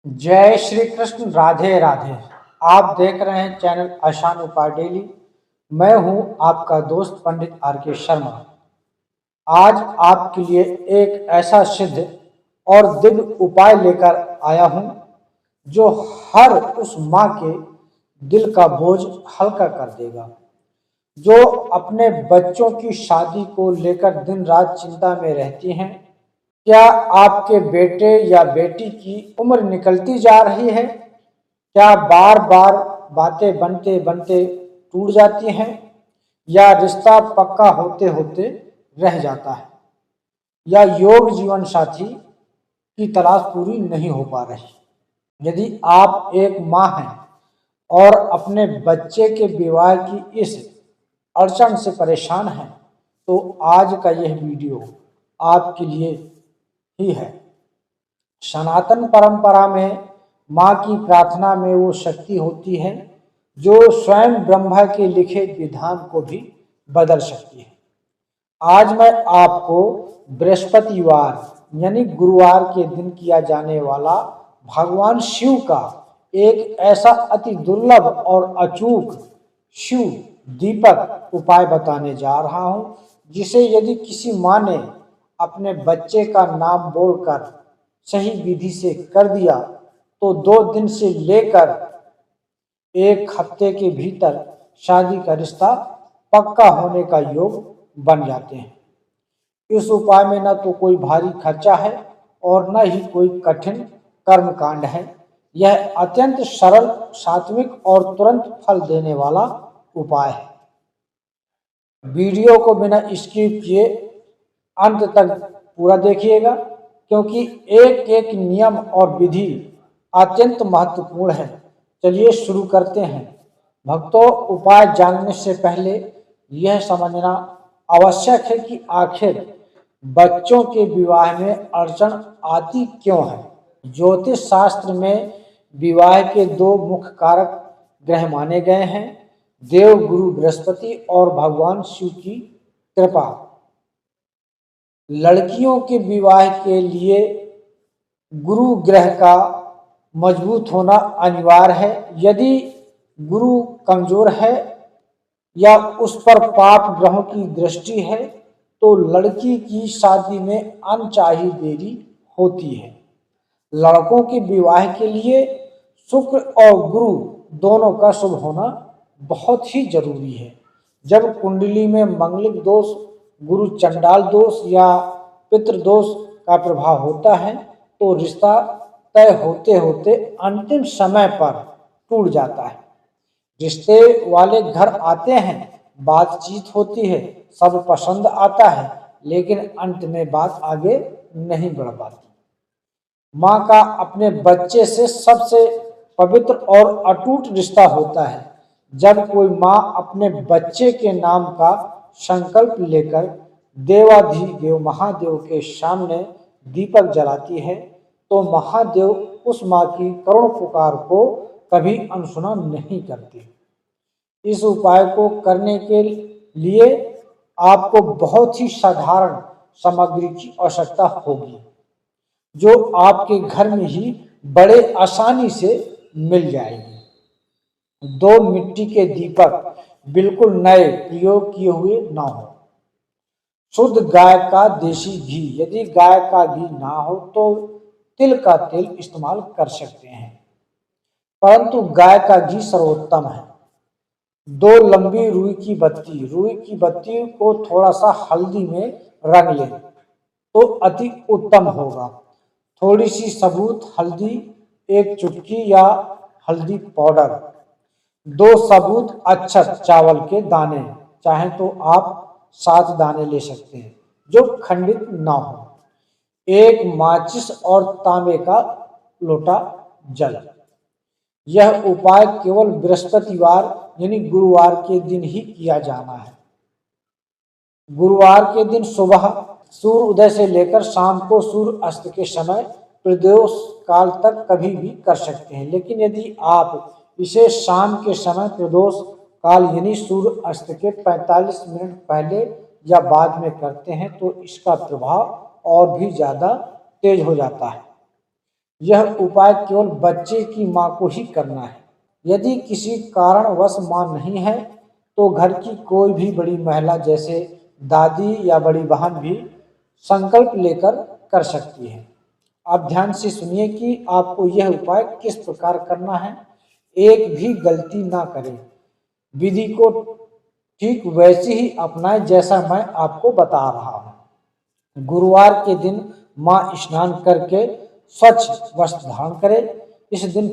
जय श्री कृष्ण। राधे राधे। आप देख रहे हैं चैनल आसान उपाय डेली। मैं हूं आपका दोस्त पंडित आर.के. शर्मा। आज आपके लिए एक ऐसा सिद्ध और दिव्य उपाय लेकर आया हूं जो हर उस माँ के दिल का बोझ हल्का कर देगा जो अपने बच्चों की शादी को लेकर दिन रात चिंता में रहती हैं। क्या आपके बेटे या बेटी की उम्र निकलती जा रही है? क्या बार बार बातें बनते बनते टूट जाती हैं? या रिश्ता पक्का होते होते रह जाता है? या योग जीवन साथी की तलाश पूरी नहीं हो पा रही? यदि आप एक माँ हैं और अपने बच्चे के विवाह की इस अड़चन से परेशान हैं तो आज का यह वीडियो आपके लिए ही है। सनातन परंपरा में माँ की प्रार्थना में वो शक्ति होती है जो स्वयं ब्रह्मा के लिखे विधान को भी बदल सकती है। आज मैं आपको बृहस्पतिवार यानी गुरुवार के दिन किया जाने वाला भगवान शिव का एक ऐसा अति दुर्लभ और अचूक शिव दीपक उपाय बताने जा रहा हूं जिसे यदि किसी माँ ने अपने बच्चे का नाम बोलकर सही विधि से कर दिया तो 2 दिन से लेकर 1 हफ्ते के भीतर शादी का रिश्ता पक्का होने का योग बन जाते हैं। इस उपाय में न तो कोई भारी खर्चा है और न ही कोई कठिन कर्मकांड है। यह अत्यंत सरल, सात्विक और तुरंत फल देने वाला उपाय है। वीडियो को बिना स्किप किए अंत तक पूरा देखिएगा क्योंकि एक एक नियम और विधि अत्यंत महत्वपूर्ण है। चलिए शुरू करते हैं। भक्तों, उपाय जानने से पहले यह समझना आवश्यक है कि आखिर बच्चों के विवाह में अड़चन आती क्यों है। ज्योतिष शास्त्र में विवाह के 2 मुख्य कारक ग्रह माने गए हैं, देव गुरु बृहस्पति और भगवान शिव की कृपा। लड़कियों के विवाह के लिए गुरु ग्रह का मजबूत होना अनिवार्य है। यदि गुरु कमजोर है या उस पर पाप ग्रहों की दृष्टि है तो लड़की की शादी में अनचाही देरी होती है। लड़कों के विवाह के लिए शुक्र और गुरु दोनों का शुभ होना बहुत ही जरूरी है। जब कुंडली में मंगलिक दोष, गुरु चंडाल दोष या पितृ दोष का प्रभाव होता है तो रिश्ता तय होते होते अंतिम समय पर टूट जाता है। रिश्ते वाले घर आते हैं, बातचीत होती है, सब पसंद आता है, लेकिन अंत में बात आगे नहीं बढ़ पाती। माँ का अपने बच्चे से सबसे पवित्र और अटूट रिश्ता होता है। जब कोई माँ अपने बच्चे के नाम का संकल्प लेकर देवाधिदेव महादेव के सामने दीपक जलाती है तो महादेव उस माँ की करुण पुकार को कभी अनसुना नहीं करते। इस उपाय को करने के लिए आपको बहुत ही साधारण सामग्री की आवश्यकता होगी जो आपके घर में ही बड़े आसानी से मिल जाएगी। 2 मिट्टी के दीपक, बिल्कुल नए, प्रयोग किए हुए ना हो। शुद्ध गाय का देसी घी, यदि गाय का घी ना हो तो तिल का तेल इस्तेमाल कर सकते हैं, परंतु गाय का घी सर्वोत्तम है। 2 लंबी रुई की बत्ती, रुई की बत्ती को थोड़ा सा हल्दी में रंग लें तो अति उत्तम होगा। थोड़ी सी सबूत हल्दी, 1 चुटकी या हल्दी पाउडर, 2 सबूत अक्षत चावल के दाने, चाहे तो आप 7 दाने ले सकते हैं जो खंडित ना हो, 1 माचिस और तांबे का लोटा जल। यह उपाय केवल बृहस्पतिवार यानी गुरुवार के दिन ही किया जाना है। गुरुवार के दिन सुबह सूर्य उदय से लेकर शाम को सूर्य अस्त के समय प्रदोष काल तक कभी भी कर सकते हैं, लेकिन यदि आप इसे शाम के समय प्रदोष काल यानी सूर्य अस्त के 45 मिनट पहले या बाद में करते हैं तो इसका प्रभाव और भी ज़्यादा तेज हो जाता है। यह उपाय केवल बच्चे की मां को ही करना है। यदि किसी कारणवश मां नहीं है तो घर की कोई भी बड़ी महिला जैसे दादी या बड़ी बहन भी संकल्प लेकर कर सकती है। आप ध्यान से सुनिए कि आपको यह उपाय किस प्रकार करना है। एक भी गलती ना करें। विधि को ठीक वैसे ही अपनाएं जैसा मैं आपको बता रहा हूँ। गुरुवार के दिन मां स्नान करके स्वच्छ वस्त्र धारण करे। इस दिन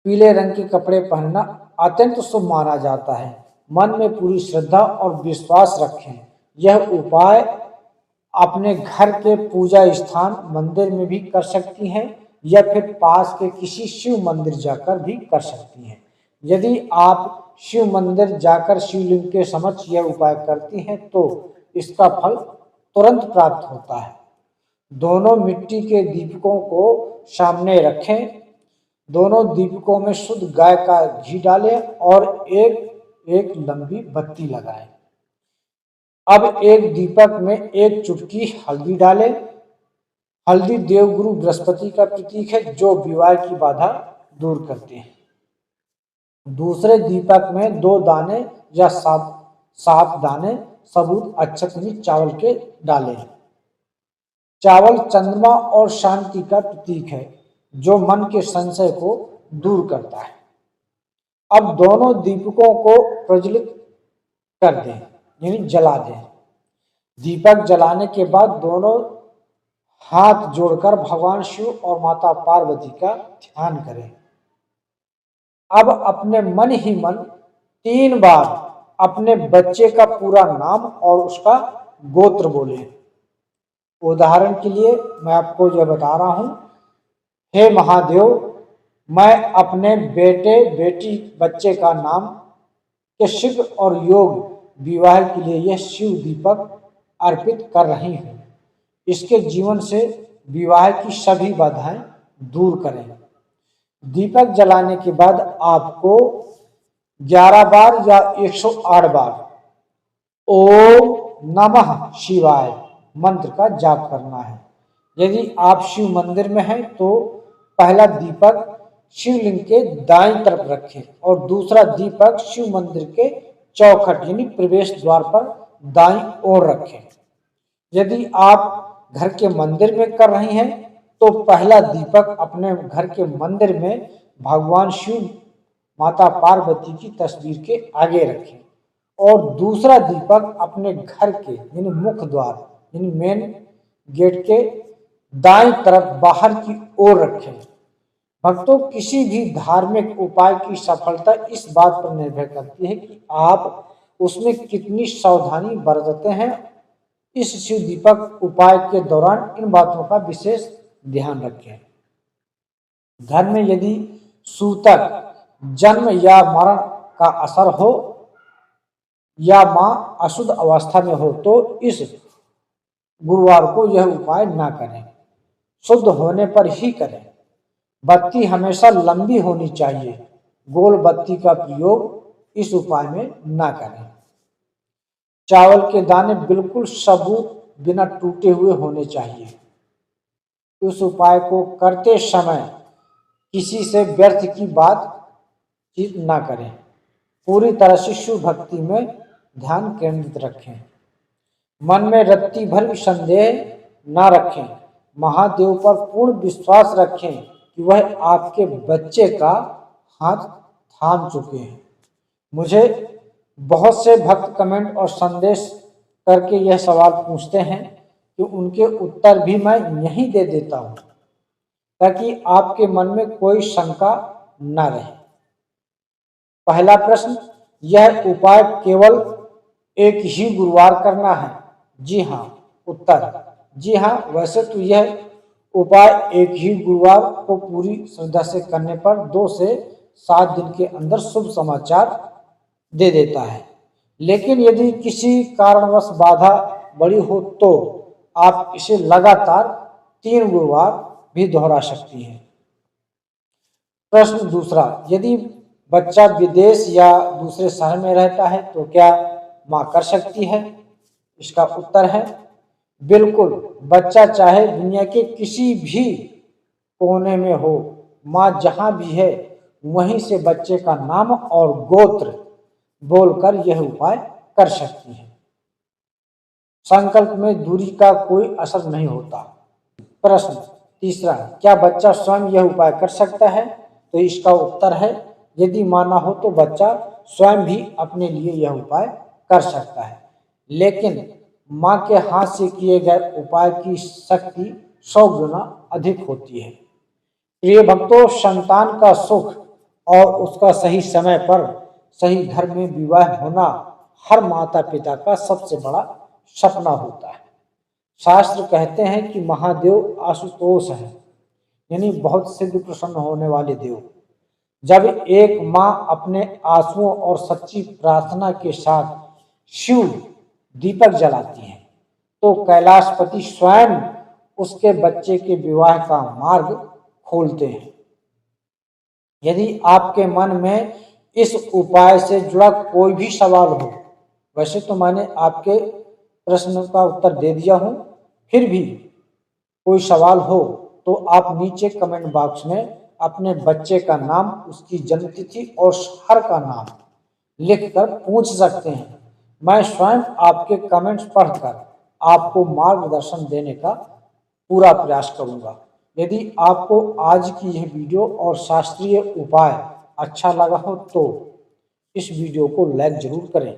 पीले रंग के कपड़े पहनना अत्यंत शुभ माना जाता है। मन में पूरी श्रद्धा और विश्वास रखें। यह उपाय अपने घर के पूजा स्थान मंदिर में भी कर सकती हैं या फिर पास के किसी शिव मंदिर जाकर भी कर सकती हैं। यदि आप शिव मंदिर जाकर शिवलिंग के समक्ष यह उपाय करती हैं तो इसका फल तुरंत प्राप्त होता है। दोनों मिट्टी के दीपकों को सामने रखें। दोनों दीपकों में शुद्ध गाय का घी डालें और एक एक लंबी बत्ती लगाएं। अब एक दीपक में एक चुटकी हल्दी डालें। हल्दी देवगुरु बृहस्पति का प्रतीक है जो विवाह की बाधा दूर करते हैं। दूसरे दीपक में 2 दाने या 7 दाने सबूत अक्षत चावल के डालें। चावल चंद्रमा और शांति का प्रतीक है जो मन के संशय को दूर करता है। अब दोनों दीपकों को प्रज्वलित कर दें यानी जला दें। दीपक जलाने के बाद दोनों हाथ जोड़कर भगवान शिव और माता पार्वती का ध्यान करें। अब अपने मन ही मन 3 बार अपने बच्चे का पूरा नाम और उसका गोत्र बोले। उदाहरण के लिए मैं आपको जो बता रहा हूं, हे महादेव, मैं अपने बेटे बेटी बच्चे का नाम के शीघ्र और योग विवाह के लिए यह शिव दीपक अर्पित कर रही हूँ। इसके जीवन से विवाह की सभी बाधाएं दूर करें। दीपक जलाने के बाद आपको 11 बार या 108 बार ओम नमः शिवाय मंत्र का जाप करना है। यदि आप शिव मंदिर में हैं तो पहला दीपक शिवलिंग के दाईं तरफ रखें और दूसरा दीपक शिव मंदिर के चौखट यानी प्रवेश द्वार पर दाईं ओर रखें। यदि आप घर के मंदिर में कर रही हैं तो पहला दीपक अपने घर के मंदिर में भगवान शिव माता पार्वती की तस्वीर के आगे रखें और दूसरा दीपक अपने घर के यानी मुख्य द्वार यानी मेन गेट के दाईं तरफ बाहर की ओर रखें। भक्तों, किसी भी धार्मिक उपाय की सफलता इस बात पर निर्भर करती है कि आप उसमें कितनी सावधानी बरतते हैं। इस शिव दीपक उपाय के दौरान इन बातों का विशेष ध्यान रखें। घर में यदि सूतक, जन्म या मरण का असर हो या मां अशुद्ध अवस्था में हो तो इस गुरुवार को यह उपाय ना करें। शुद्ध होने पर ही करें। बत्ती हमेशा लंबी होनी चाहिए। गोल बत्ती का प्रयोग इस उपाय में ना करें। चावल के दाने बिल्कुल सबूत बिना टूटे हुए होने चाहिए। उस उपाय को करते समय किसी से व्यर्थ की बातचीत ना करें। पूरी तरह से शिव भक्ति में ध्यान केंद्रित रखें। मन में रत्ती भर भी संदेह ना रखें। महादेव पर पूर्ण विश्वास रखें कि वह आपके बच्चे का हाथ थाम चुके हैं। मुझे बहुत से भक्त कमेंट और संदेश करके यह सवाल पूछते हैं कि उनके उत्तर भी मैं यहीं दे देता हूँ ताकि आपके मन में कोई शंका न रहे। पहला प्रश्न, यह उपाय केवल एक ही गुरुवार करना है? जी हाँ। उत्तर, जी हाँ। वैसे तो यह उपाय एक ही गुरुवार को पूरी श्रद्धा से करने पर 2 से 7 दिन के अंदर शुभ समाचार दे देता है, लेकिन यदि किसी कारणवश बाधा बड़ी हो तो आप इसे लगातार 3 गुरुवार भी दोहरा सकती हैं। प्रश्न दूसरा, यदि बच्चा विदेश या दूसरे शहर में रहता है तो क्या मां कर सकती है? इसका उत्तर है बिल्कुल। बच्चा चाहे दुनिया के किसी भी कोने में हो, माँ जहाँ भी है वहीं से बच्चे का नाम और गोत्र बोलकर यह उपाय कर सकती है। संकल्प में दूरी का कोई असर नहीं होता। प्रश्न तीसरा, क्या बच्चा स्वयं यह उपाय कर सकता है? तो इसका उत्तर है, यदि माना हो तो बच्चा स्वयं भी अपने लिए यह उपाय कर सकता है, लेकिन माँ के हाथ से किए गए उपाय की शक्ति 100 गुना अधिक होती है। प्रिय भक्तों, संतान का सुख और उसका सही समय पर सही घर में विवाह होना हर माता पिता का सबसे बड़ा सपना होता है। शास्त्र कहते हैं कि महादेव आशुतोष है, यानी बहुत शीघ्र प्रसन्न होने वाले देव। जब एक माँ अपने आंसुओं और सच्ची प्रार्थना के साथ शिव दीपक जलाती है तो कैलाशपति स्वयं उसके बच्चे के विवाह का मार्ग खोलते हैं। यदि आपके मन में इस उपाय से जुड़ा कोई भी सवाल हो, वैसे तो मैंने आपके प्रश्न का उत्तर दे दिया हूं, फिर भी कोई सवाल हो तो आप नीचे कमेंट बॉक्स में अपने बच्चे का नाम, उसकी जन्मतिथि और शहर का नाम लिखकर पूछ सकते हैं। मैं स्वयं आपके कमेंट्स पढ़कर आपको मार्गदर्शन देने का पूरा प्रयास करूंगा। यदि आपको आज की यह वीडियो और शास्त्रीय उपाय अच्छा लगा हो तो इस वीडियो को लाइक जरूर करें।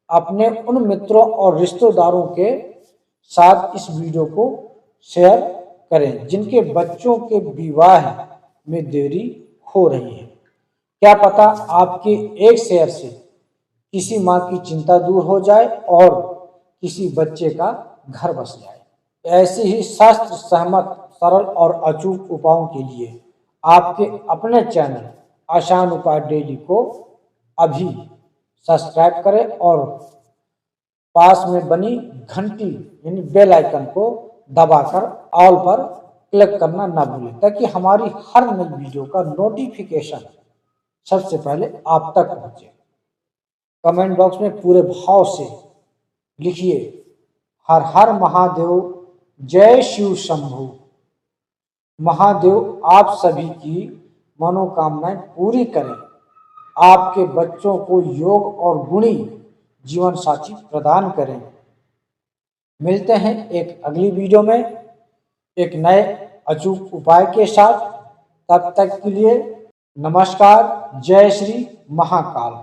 अपने उन मित्रों और रिश्तेदारों के साथ इस वीडियो को शेयर करें जिनके बच्चों के विवाह में देरी हो रही है। क्या पता आपके एक शेयर से किसी माँ की चिंता दूर हो जाए और किसी बच्चे का घर बस जाए। ऐसे ही शास्त्र सहमत सरल और अचूक उपायों के लिए आपके अपने चैनल आसान उपाय डेली को अभी सब्सक्राइब करें और पास में बनी घंटी यानी बेल आइकन को दबाकर ऑल पर क्लिक करना ना भूलें, ताकि हमारी हर नई वीडियो का नोटिफिकेशन सबसे पहले आप तक पहुंचे। कमेंट बॉक्स में पूरे भाव से लिखिए, हर हर महादेव, जय शिव शंभू। महादेव आप सभी की मनोकामनाएं पूरी करें, आपके बच्चों को योग और गुणी जीवन साथी प्रदान करें। मिलते हैं एक अगली वीडियो में एक नए अचूक उपाय के साथ। तब तक के लिए नमस्कार। जय श्री महाकाल।